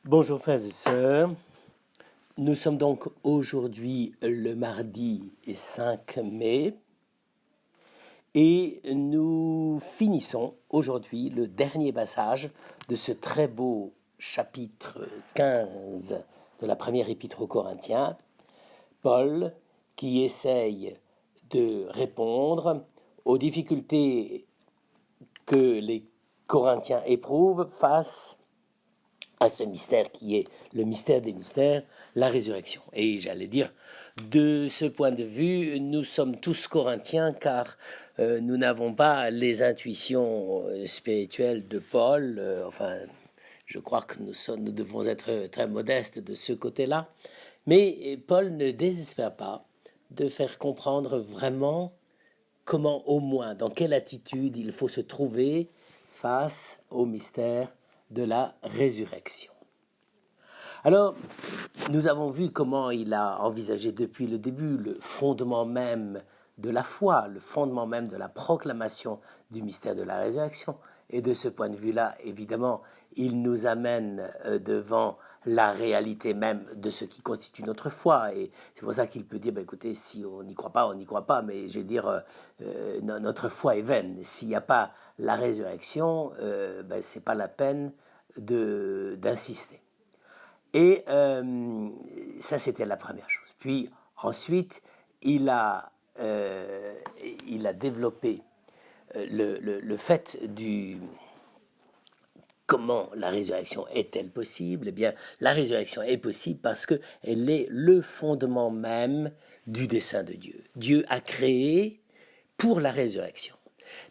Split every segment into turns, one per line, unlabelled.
Bonjour frères et sœurs, nous sommes donc aujourd'hui le mardi 5 mai et nous finissons aujourd'hui le dernier passage de ce très beau chapitre 15 de la première épître aux Corinthiens, Paul qui essaye de répondre aux difficultés que les Corinthiens éprouvent face à ce mystère qui est le mystère des mystères, la résurrection. Et j'allais dire, de ce point de vue, nous sommes tous corinthiens car nous n'avons pas les intuitions spirituelles de Paul. Enfin, je crois que nous devons être très modestes de ce côté-là. Mais Paul ne désespère pas de faire comprendre vraiment comment, au moins, dans quelle attitude il faut se trouver face au mystère de la résurrection. Alors, nous avons vu comment il a envisagé depuis le début le fondement même de la foi, le fondement même de la proclamation du mystère de la résurrection. Et de ce point de vue-là, évidemment, il nous amène devant la réalité même de ce qui constitue notre foi. Et c'est pour ça qu'il peut dire, écoutez, si on n'y croit pas, on n'y croit pas, mais je veux dire, notre foi est vaine. S'il n'y a pas la résurrection, ce n'est pas la peine d'insister. Et ça, c'était la première chose. Puis ensuite, il a développé le fait du comment la résurrection est-elle possible. Eh bien, la résurrection est possible parce qu'elle est le fondement même du dessein de Dieu. Dieu a créé pour la résurrection.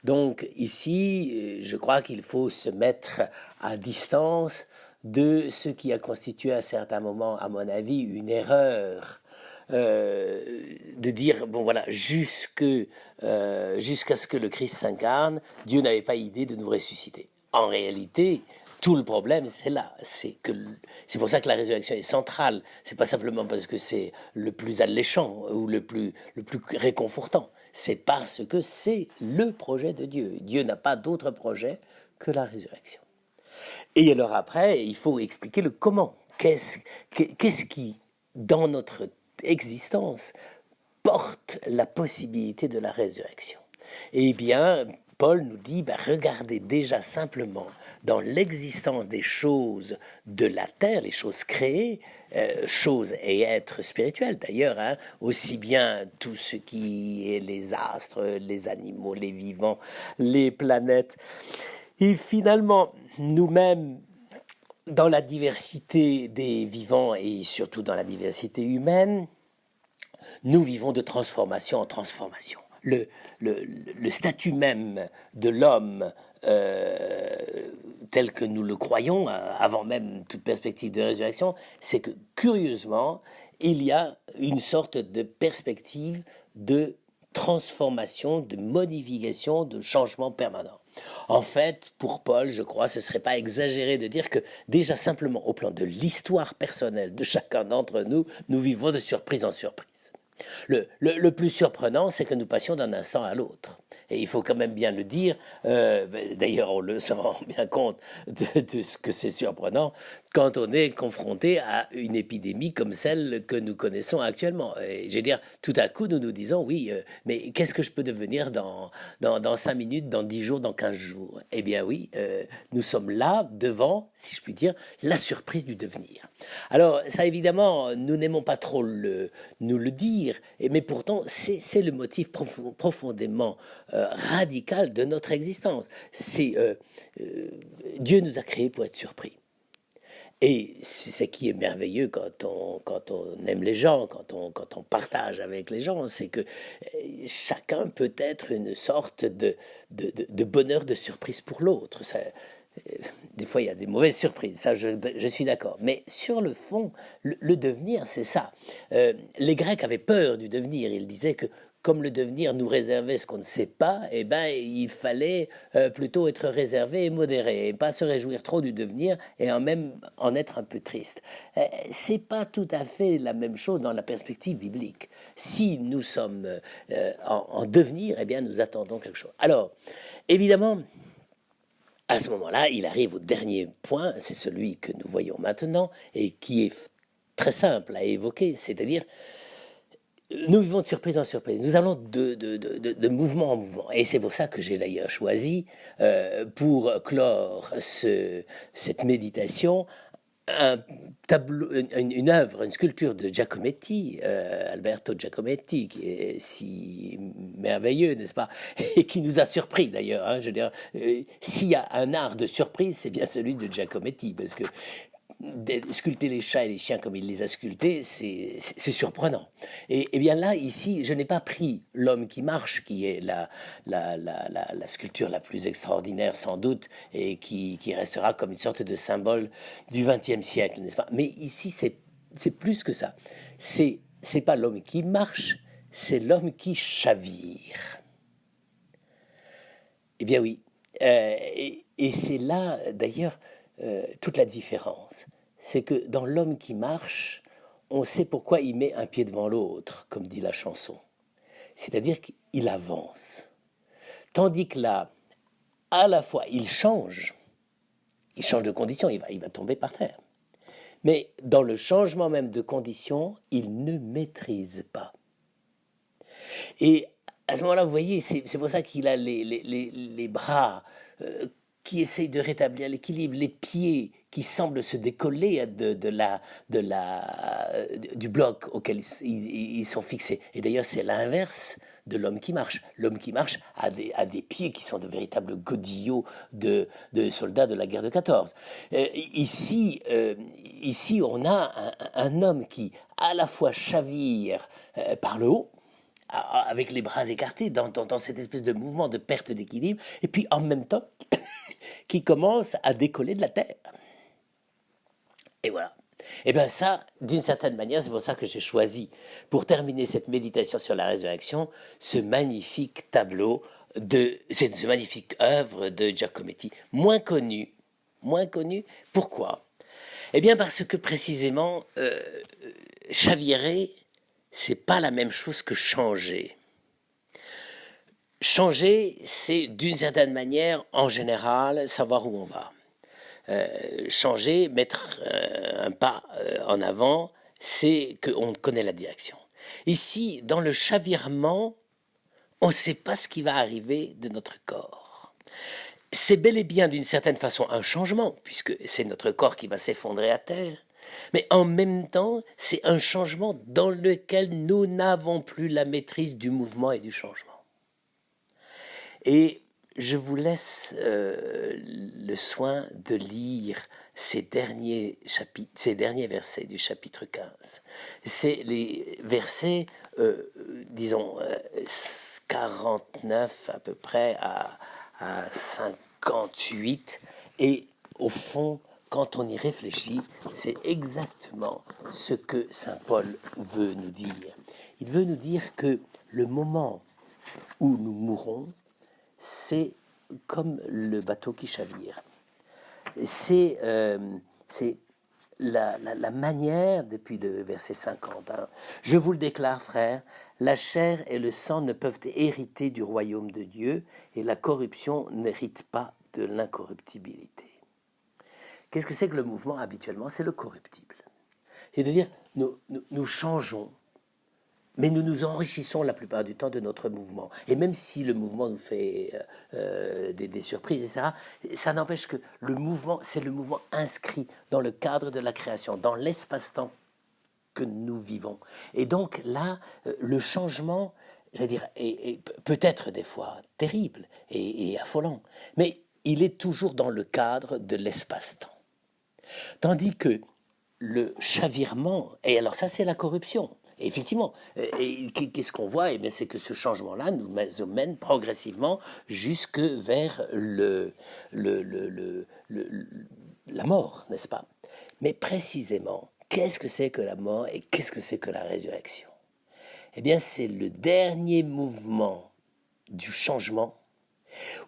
Donc ici, je crois qu'il faut se mettre à distance de ce qui a constitué à certains moments, à mon avis, une erreur. De dire, bon voilà, jusqu'à ce que le Christ s'incarne, Dieu n'avait pas idée de nous ressusciter. En réalité, tout le problème, c'est là. C'est pour ça que la résurrection est centrale. C'est pas simplement parce que c'est le plus alléchant ou le plus réconfortant. C'est parce que c'est le projet de Dieu. Dieu n'a pas d'autre projet que la résurrection. Et alors après, il faut expliquer le comment. Qu'est-ce qui, dans notre existence, porte la possibilité de la résurrection? Eh bien, Paul nous dit, regardez déjà simplement dans l'existence des choses de la terre, les choses créées, choses et êtres spirituels d'ailleurs, aussi bien tout ce qui est les astres, les animaux, les vivants, les planètes. Et finalement, nous-mêmes, dans la diversité des vivants et surtout dans la diversité humaine, nous vivons de transformation en transformation. Le statut même de l'homme tel que nous le croyons, avant même toute perspective de résurrection, c'est que curieusement, il y a une sorte de perspective de transformation, de modification, de changement permanent. En fait, pour Paul, je crois, ce ne serait pas exagéré de dire que déjà simplement au plan de l'histoire personnelle de chacun d'entre nous, nous vivons de surprise en surprise. Le plus surprenant, c'est que nous passions d'un instant à l'autre. Et il faut quand même bien le dire, d'ailleurs on se rend bien compte de ce que c'est surprenant quand on est confronté à une épidémie comme celle que nous connaissons actuellement. Et je veux dire, tout à coup nous nous disons, oui, mais qu'est-ce que je peux devenir dans 5 minutes, dans 10 jours, dans 15 jours? Eh bien oui, nous sommes là devant, si je puis dire, la surprise du devenir. Alors ça évidemment, nous n'aimons pas trop nous le dire, mais pourtant c'est le motif profondément radical de notre existence. Dieu nous a créés pour être surpris. Et c'est ce qui est merveilleux quand on aime les gens, quand on partage avec les gens, c'est que chacun peut être une sorte de bonheur, de surprise pour l'autre. Des fois, il y a des mauvaises surprises, ça je suis d'accord. Mais sur le fond, le devenir, c'est ça. Les Grecs avaient peur du devenir. Ils disaient que comme le devenir nous réservait ce qu'on ne sait pas, eh ben, il fallait plutôt être réservé et modéré, et pas se réjouir trop du devenir et même en être un peu triste. C'est pas tout à fait la même chose dans la perspective biblique. Si nous sommes en devenir, eh bien, nous attendons quelque chose. Alors, évidemment, à ce moment-là, il arrive au dernier point, c'est celui que nous voyons maintenant, et qui est très simple à évoquer, c'est-à-dire, nous vivons de surprise en surprise, nous allons de mouvement en mouvement, et c'est pour ça que j'ai d'ailleurs choisi, pour clore cette méditation, un tableau, une œuvre, une sculpture de Giacometti, Alberto Giacometti, qui est si merveilleux, n'est-ce pas, et qui nous a surpris d'ailleurs. Hein, je veux dire, s'il y a un art de surprise, c'est bien celui de Giacometti, parce que sculpter les chats et les chiens comme il les a sculptés, c'est surprenant. Et bien là, ici, je n'ai pas pris l'homme qui marche, qui est la sculpture la plus extraordinaire sans doute, et qui restera comme une sorte de symbole du XXe siècle, n'est-ce pas? Mais ici, c'est plus que ça. C'est pas l'homme qui marche, c'est l'homme qui chavire. Eh bien oui. Et c'est là, d'ailleurs, toute la différence. C'est que dans l'homme qui marche, on sait pourquoi il met un pied devant l'autre, comme dit la chanson. C'est-à-dire qu'il avance. Tandis que là, à la fois, il change de condition, il va tomber par terre. Mais dans le changement même de condition, il ne maîtrise pas. Et à ce moment-là, vous voyez, c'est pour ça qu'il a les bras qui essayent de rétablir l'équilibre, les pieds qui semblent se décoller du bloc auquel ils sont fixés. Et d'ailleurs, c'est l'inverse de l'homme qui marche. L'homme qui marche a des pieds qui sont de véritables godillots de soldats de la guerre de 14. Ici, on a un homme qui, à la fois chavire par le haut, avec les bras écartés, dans cette espèce de mouvement de perte d'équilibre, et puis en même temps, qui commence à décoller de la terre. Et voilà. Et bien ça, d'une certaine manière, c'est pour ça que j'ai choisi, pour terminer cette méditation sur la résurrection, ce magnifique tableau, ce magnifique œuvre de Giacometti, moins connu. Pourquoi? Eh bien parce que précisément, chavirer, c'est pas la même chose que changer. Changer, c'est d'une certaine manière, en général, savoir où on va. Changer, mettre un pas en avant, c'est qu'on connaît la direction. Ici, dans le chavirement, on ne sait pas ce qui va arriver de notre corps. C'est bel et bien d'une certaine façon un changement, puisque c'est notre corps qui va s'effondrer à terre. Mais en même temps, c'est un changement dans lequel nous n'avons plus la maîtrise du mouvement et du changement. Et je vous laisse le soin de lire ces derniers versets du chapitre 15. C'est les versets, disons, 49 à peu près à 58. Et au fond, quand on y réfléchit, c'est exactement ce que saint Paul veut nous dire. Il veut nous dire que le moment où nous mourrons, c'est comme le bateau qui chavire. C'est la manière, depuis le verset 50, hein, je vous le déclare, frères, la chair et le sang ne peuvent hériter du royaume de Dieu, et la corruption n'hérite pas de l'incorruptibilité. Qu'est-ce que c'est que le mouvement habituellement? C'est le corruptible. C'est-à-dire, nous changeons, mais nous nous enrichissons la plupart du temps de notre mouvement. Et même si le mouvement nous fait des surprises, etc., ça n'empêche que le mouvement, c'est le mouvement inscrit dans le cadre de la création, dans l'espace-temps que nous vivons. Et donc là, le changement, j'allais dire, peut être des fois terrible et affolant, mais il est toujours dans le cadre de l'espace-temps. Tandis que le chavirement, et alors ça c'est la corruption, et effectivement, et qu'est-ce qu'on voit? Eh bien, c'est que ce changement-là nous mène progressivement jusque vers la mort, n'est-ce pas? Mais précisément, qu'est-ce que c'est que la mort et qu'est-ce que c'est que la résurrection? Eh bien, c'est le dernier mouvement du changement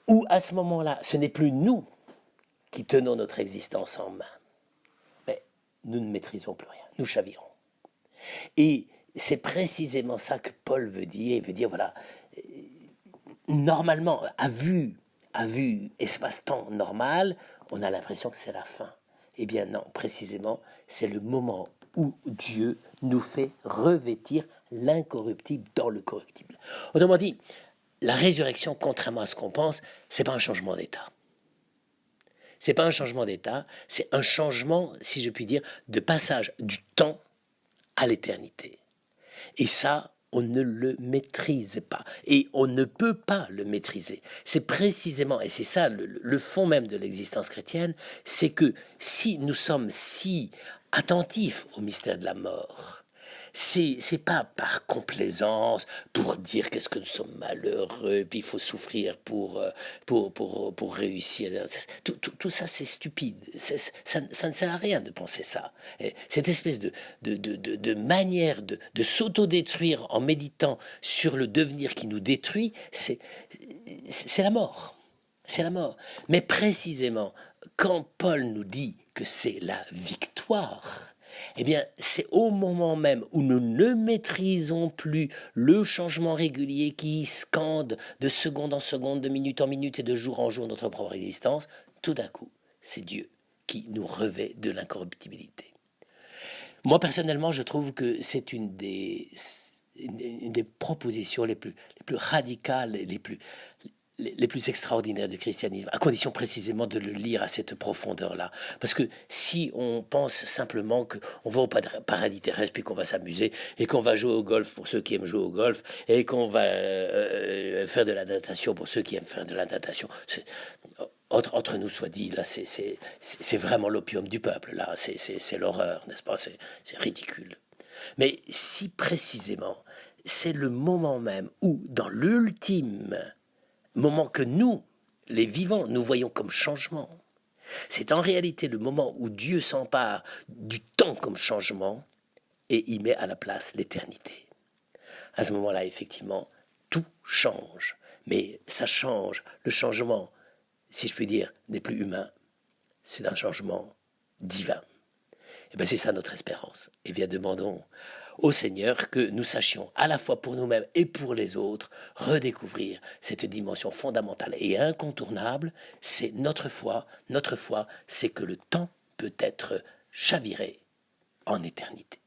où, à ce moment-là, ce n'est plus nous qui tenons notre existence en main, mais nous ne maîtrisons plus rien, nous chavirons. Et c'est précisément ça que Paul veut dire. Il veut dire, voilà, normalement, à vue à vue espace-temps normal, on a l'impression que c'est la fin. Eh bien non, précisément, c'est le moment où Dieu nous fait revêtir l'incorruptible dans le corruptible. Autrement dit, la résurrection, contrairement à ce qu'on pense, c'est pas un changement d'état. C'est pas un changement d'état, c'est un changement, si je puis dire, de passage du temps à l'éternité. Et ça, on ne le maîtrise pas. Et on ne peut pas le maîtriser. C'est précisément, et c'est ça le fond même de l'existence chrétienne, c'est que si nous sommes si attentifs au mystère de la mort, c'est pas par complaisance pour dire qu'est-ce que nous sommes malheureux, puis il faut souffrir pour réussir. Tout ça, c'est stupide. Ça ne sert à rien de penser ça. Et cette espèce de manière de s'autodétruire en méditant sur le devenir qui nous détruit, c'est la mort. C'est la mort. Mais précisément, quand Paul nous dit que c'est la victoire, eh bien, c'est au moment même où nous ne maîtrisons plus le changement régulier qui scande de seconde en seconde, de minute en minute et de jour en jour notre propre existence, tout d'un coup, c'est Dieu qui nous revêt de l'incorruptibilité. Moi, personnellement, je trouve que c'est une des propositions les plus radicales et les plus extraordinaires du christianisme, à condition précisément de le lire à cette profondeur-là. Parce que si on pense simplement qu'on va au paradis terrestre, puis qu'on va s'amuser, et qu'on va jouer au golf pour ceux qui aiment jouer au golf, et qu'on va faire de la natation pour ceux qui aiment faire de la natation, entre nous soit dit, là, c'est vraiment l'opium du peuple, là, c'est l'horreur, n'est-ce pas, c'est ridicule. Mais si précisément, c'est le moment même où, dans l'ultime moment que nous, les vivants, nous voyons comme changement. C'est en réalité le moment où Dieu s'empare du temps comme changement et y met à la place l'éternité. À ce moment-là, effectivement, tout change. Mais ça change. Le changement, si je puis dire, n'est plus humain. C'est un changement divin. Et bien c'est ça notre espérance. Et bien demandons au Seigneur que nous sachions, à la fois pour nous-mêmes et pour les autres, redécouvrir cette dimension fondamentale et incontournable. C'est notre foi. Notre foi, c'est que le temps peut être chaviré en éternité.